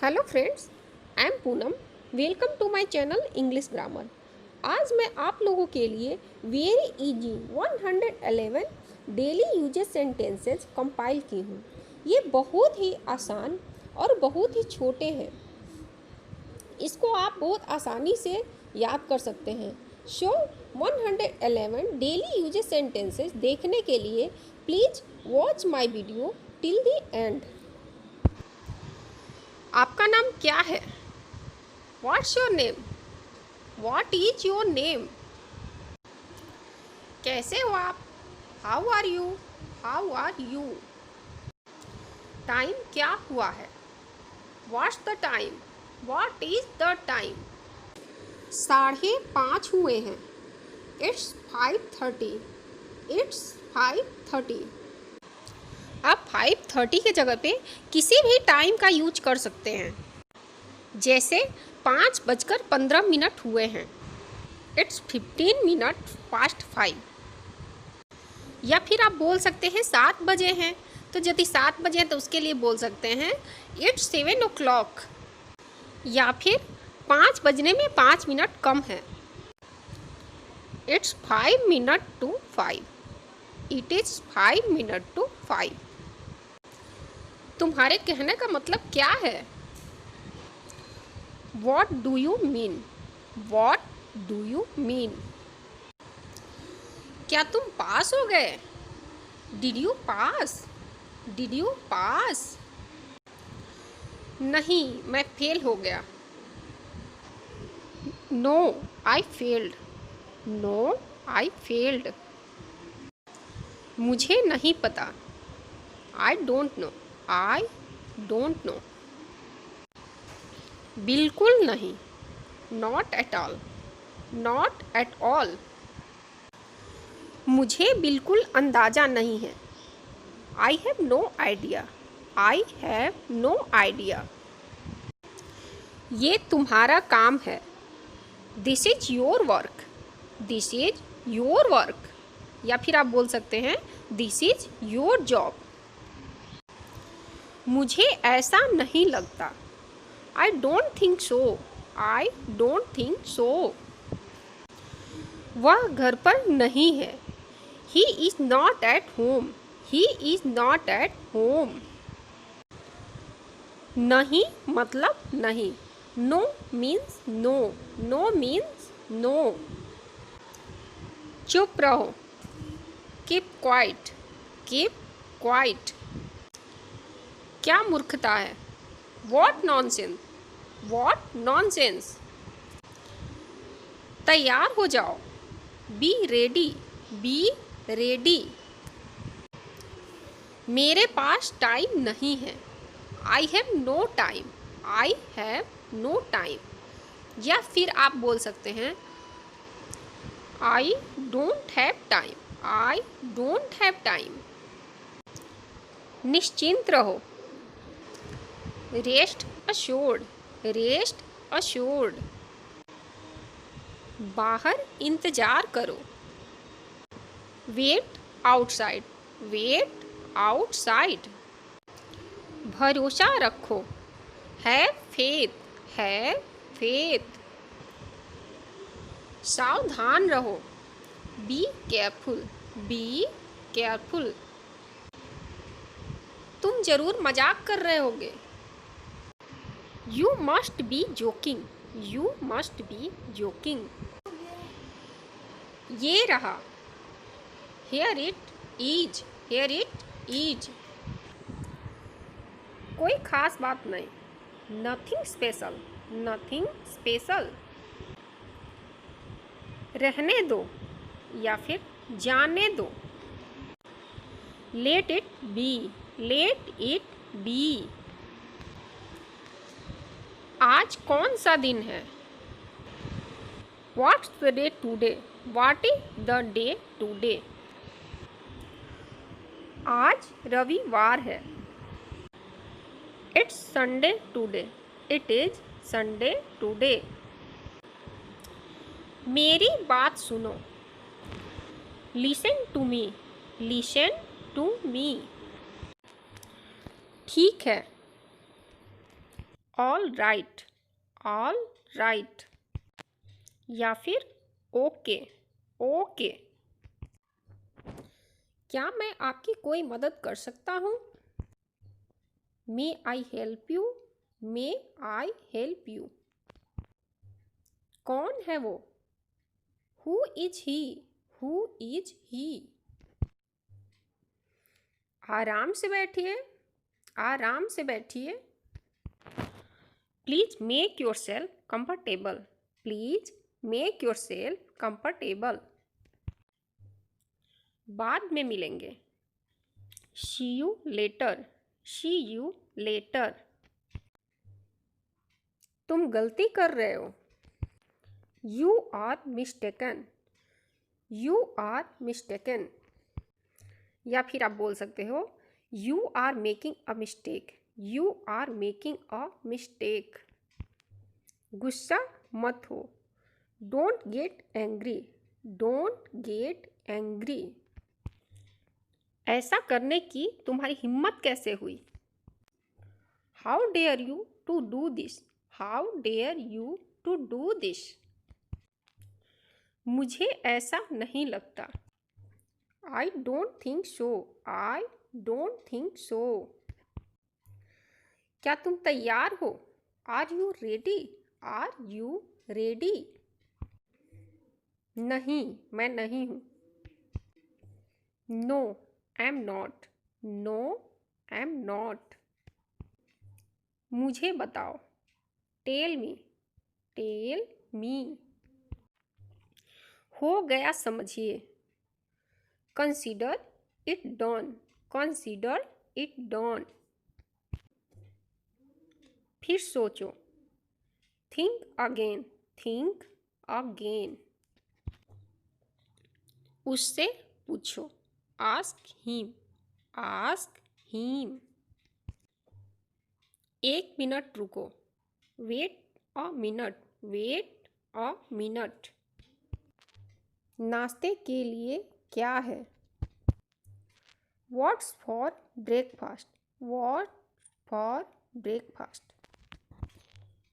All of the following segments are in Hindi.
Hello friends, I am Poonam. Welcome to my channel English grammar. आज मैं आप लोगों के लिए very easy 111 daily uses sentences compile की हूँ। ये बहुत ही आसान और बहुत ही छोटे हैं। इसको आप बहुत आसानी से याद कर सकते हैं। 111 डेली यूजेस सेंटेंसेस देखने के लिए please watch my video till the end. आपका नाम क्या है? What's your name? What is your name? कैसे हो आप? How are you? How are you? Time क्या हुआ है? What's the time? What is the time? 5:30 हुए हैं। It's 5:30. It's 5:30. आप 5:30 के जगह पे किसी भी टाइम का यूज कर सकते हैं। जैसे 5:15 हुए हैं। It's 15 minutes past 5. या फिर आप बोल सकते हैं 7 बजे हैं, तो यदि 7 बजे हैं तो उसके लिए बोल सकते हैं It's 7 o'clock. या फिर 5 बजने में 5 मिनट कम है। It's 5 minutes to 5. It is 5 minutes to 5. तुम्हारे कहने का मतलब क्या है? What do you mean? What do you mean? क्या तुम पास हो गए? Did you pass? Did you pass? नहीं, मैं फेल हो गया। No, I failed. No, I failed. मुझे नहीं पता। I don't know. I don't know. बिल्कुल नहीं। Not at all. Not at all. मुझे बिल्कुल अंदाज़ा नहीं है। I have no idea. I have no idea. ये तुम्हारा काम है। This is your work. This is your work. या फिर आप बोल सकते हैं This is your job. मुझे ऐसा नहीं लगता। I don't think so. I don't think so. वह घर पर नहीं है। He is not at home. He is not at home. नहीं मतलब नहीं। No means no. No means no. चुप रहो। Keep quiet. Keep quiet. क्या मूर्खता है? What nonsense. What nonsense. तैयार हो जाओ। Be ready. Be ready. मेरे पास टाइम नहीं है। I have no time. I have no time. या फिर आप बोल सकते हैं I don't have time. I don't have time. निश्चिंत रहो। Rest assured. Rest assured. बाहर इंतजार करो। Wait outside. Wait outside. भरोसा रखो। Have faith. Have faith. सावधान रहो। Be careful. Be careful. तुम जरूर मजाक कर रहे होगे। You must be joking. You must be joking. ये रहा। Here it is. Here it is. कोई खास बात नहीं। Nothing special. Nothing special. रहने दो या फिर जाने दो। Let it be. Let it be. आज कौन सा दिन है? What's the day today? What is the day today? आज रविवार है। It's Sunday today. It is Sunday today. मेरी बात सुनो। Listen to me. Listen to me. ठीक है। ऑल राइट, ऑल राइट, या फिर ओके, ओके। क्या मैं आपकी कोई मदद कर सकता हूँ? May I help you, may I help you. कौन है वो? Who is he, who is he. आराम से बैठिए, आराम से बैठिए। Please make yourself comfortable, please make yourself comfortable. बाद में मिलेंगे। See you later, see you later. तुम गलती कर रहे हो। You are mistaken, you are mistaken. या फिर आप बोल सकते हो you are making a mistake, you are making a mistake. गुस्सा मत हो। Don't get angry, don't get angry. ऐसा करने की तुम्हारी हिम्मत कैसे हुई? How dare you to do this, how dare you to do this. मुझे ऐसा नहीं लगता। I don't think so, I don't think so. क्या तुम तैयार हो? Are you ready, are you ready. नहीं, मैं नहीं हूँ। No I am not, no I am not. मुझे बताओ। Tell me, tell me. हो गया समझिए। Consider it done, consider it done. फिर सोचो। Think again, think again. उससे पूछो। Ask him, ask him. 1 minute रुको। Wait a minute, wait a minute. नाश्ते के लिए क्या है? What's for breakfast, what for breakfast.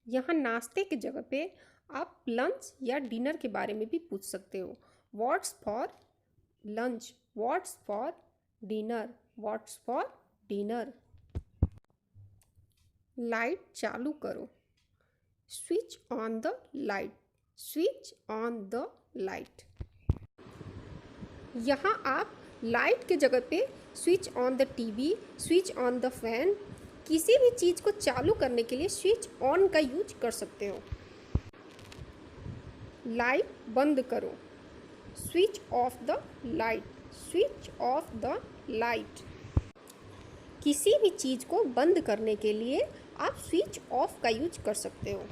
यहाँ नाश्ते की जगह पे आप लंच या डिनर के बारे में भी पूछ सकते हो। What's for lunch, what's for dinner, what's for dinner. Light चालू करो। Switch on the light, switch on the light. यहाँ आप लाइट के जगह पे switch on the TV, switch on the fan, किसी भी चीज़ को चालू करने के लिए स्विच ऑन का यूज कर सकते हो। लाइट बंद करो। Switch off the light, switch off the light. किसी भी चीज़ को बंद करने के लिए आप स्विच ऑफ का यूज कर सकते हो,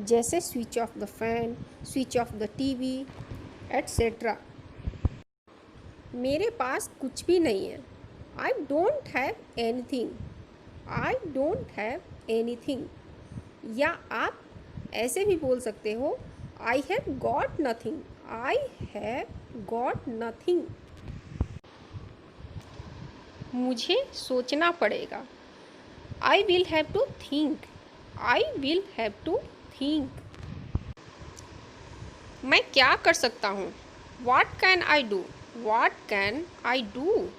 जैसे switch off the fan, switch off the TV etcetera. मेरे पास कुछ भी नहीं है। I don't have anything, I don't have anything. या आप ऐसे भी बोल सकते हो I have got nothing, I have got nothing. मुझे सोचना पड़ेगा। I will have to think, I will have to think. मैं क्या कर सकता हूँ? What can I do, what can I do.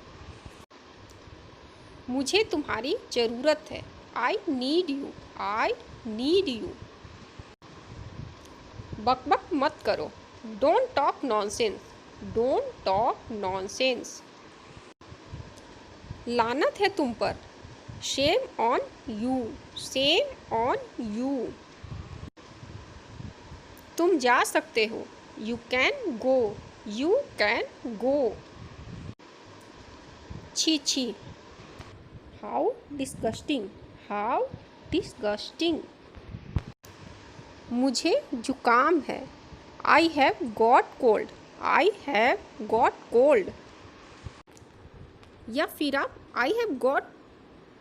मुझे तुम्हारी ज़रूरत है। I need you, I need you. बकबक मत करो। Don't talk nonsense, don't talk nonsense. लानत है तुम पर। Shame on you, shame on you. तुम जा सकते हो। You can go, you can go. छी छी। How disgusting, how disgusting. मुझे जुकाम है। आई have got cold, I have got cold. या फिर आप आई have got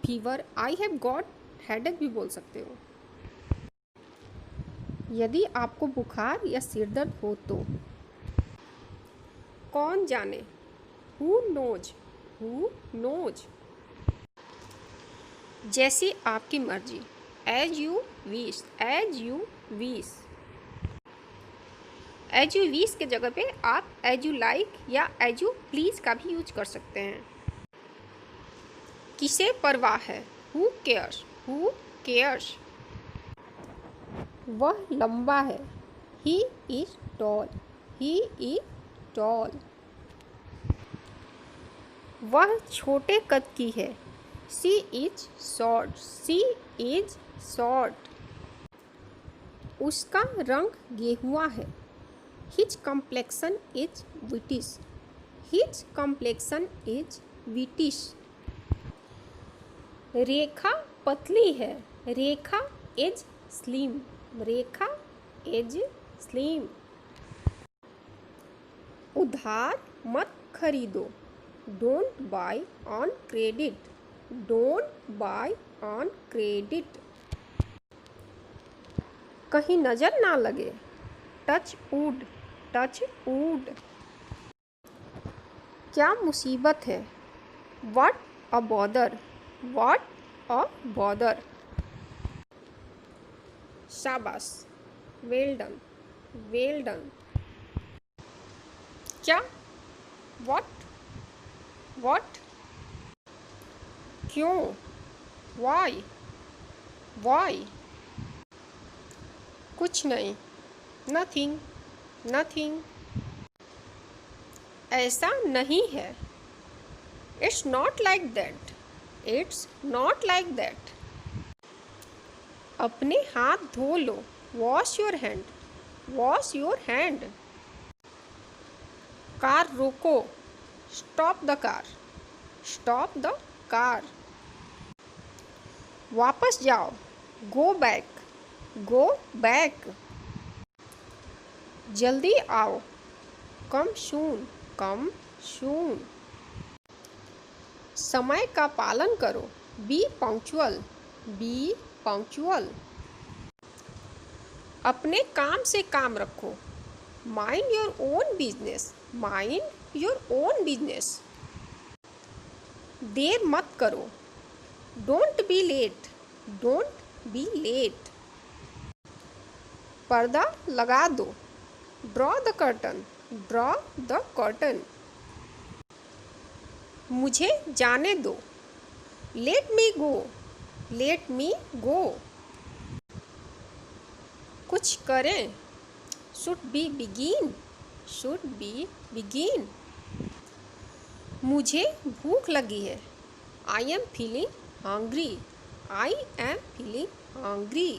fever, I have got headache भी बोल सकते हो, यदि आपको बुखार या सिर दर्द हो तो। कौन जाने। Who knows, who knows. जैसी आपकी मर्जी, as you wish, as you wish. As you wish के जगह पे आप एज यू लाइक या एज यू प्लीज़ का भी यूज कर सकते हैं। किसे परवाह है, हु केयर्स, हु केयर्स। वह लंबा है, he is tall, he is tall. वह छोटे कद की है, she is short, she is short. उसका रंग गेहुआ है, his complexion is wheatish, his complexion is wheatish. Rekha पतली है, Rekha is slim, Rekha is slim. उधार मत खरीदो, don't buy on credit, don't buy on credit. कहीं नजर ना लगे, टच वुड, टच वुड। क्या मुसीबत है, what a bother, what a bother. शाबाश, वेल डन, वेल डन। क्या, व्हाट, व्हाट। क्यों, वाई, वाई। कुछ नहीं, नथिंग, नथिंग। ऐसा नहीं है, it's not like that, it's not like that. अपने हाथ धो लो, wash your hand, wash your hand. Car रोको, stop the car, stop the car. वापस जाओ, गो बैक, गो बैक। जल्दी आओ, कम सून, कम सून। समय का पालन करो, बी पंक्चुअल, बी पंक्चुअल। अपने काम से काम रखो, mind your own business, mind your own business. देर मत करो, don't be late, don't be late. पर्दा लगा दो, draw the curtain, draw the curtain. मुझे जाने दो, लेट मी गो, लेट मी गो। कुछ करें, should be begin, should be begin. मुझे भूख लगी है, I am feeling hungry, I am feeling hungry.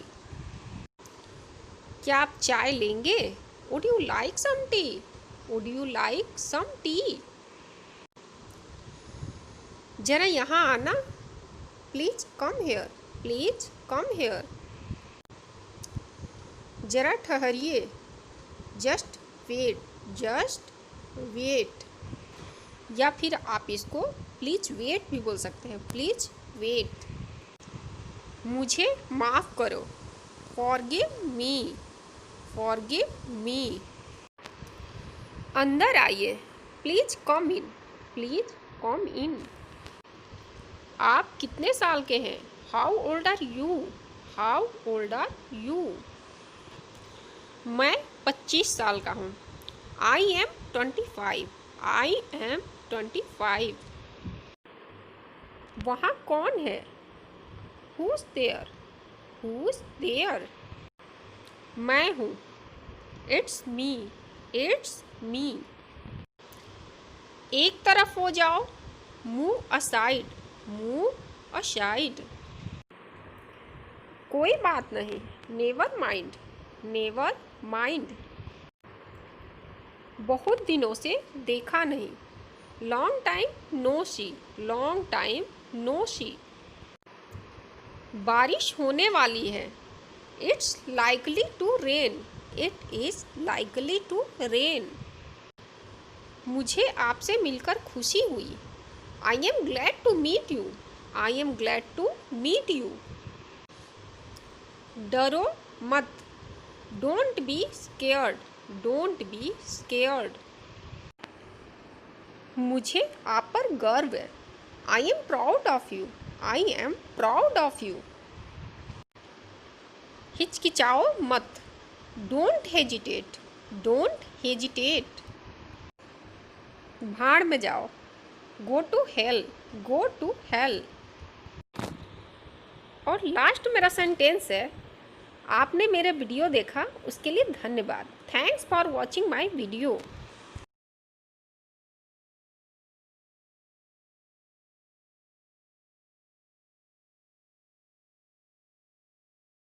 क्या आप चाय लेंगे, would you like some tea, would you like some tea. जरा यहाँ आना, please come here, please come here. जरा ठहरिए, जस्ट वेट, जस्ट वेट। या फिर आप इसको प्लीज वेट भी बोल सकते हैं, प्लीज वेट। मुझे माफ़ करो, फॉरगिव मी, फॉरगिव मी। अंदर आइए, please come in, please come इन। आप कितने साल के हैं, how old are you, how old are you. मैं 25 साल का हूँ, आई एम 25, आई एम 25। वहाँ कौन है, हुज देयर, हुज देयर। मैं हूँ, इट्स मी, इट्स मी। एक तरफ हो जाओ, मूव असाइड, मूव असाइड। कोई बात नहीं, नेवर माइंड, नेवर माइंड। बहुत दिनों से देखा नहीं, long time no see, long time no see. बारिश होने वाली है, it's likely to rain, it is likely to rain. मुझे आपसे मिलकर खुशी हुई, I am glad to meet you, I am glad to meet you. डरो मत, don't be scared, don't be scared. मुझे आप पर गर्व है, I am proud of you, I am proud of you. हिचकिचाओ मत, डोंट हेजिटेट, डोंट हेजिटेट। भाड़ में जाओ, go to hell, go to hell. और लास्ट मेरा सेंटेंस है, आपने मेरा वीडियो देखा उसके लिए धन्यवाद। Thanks for watching my video.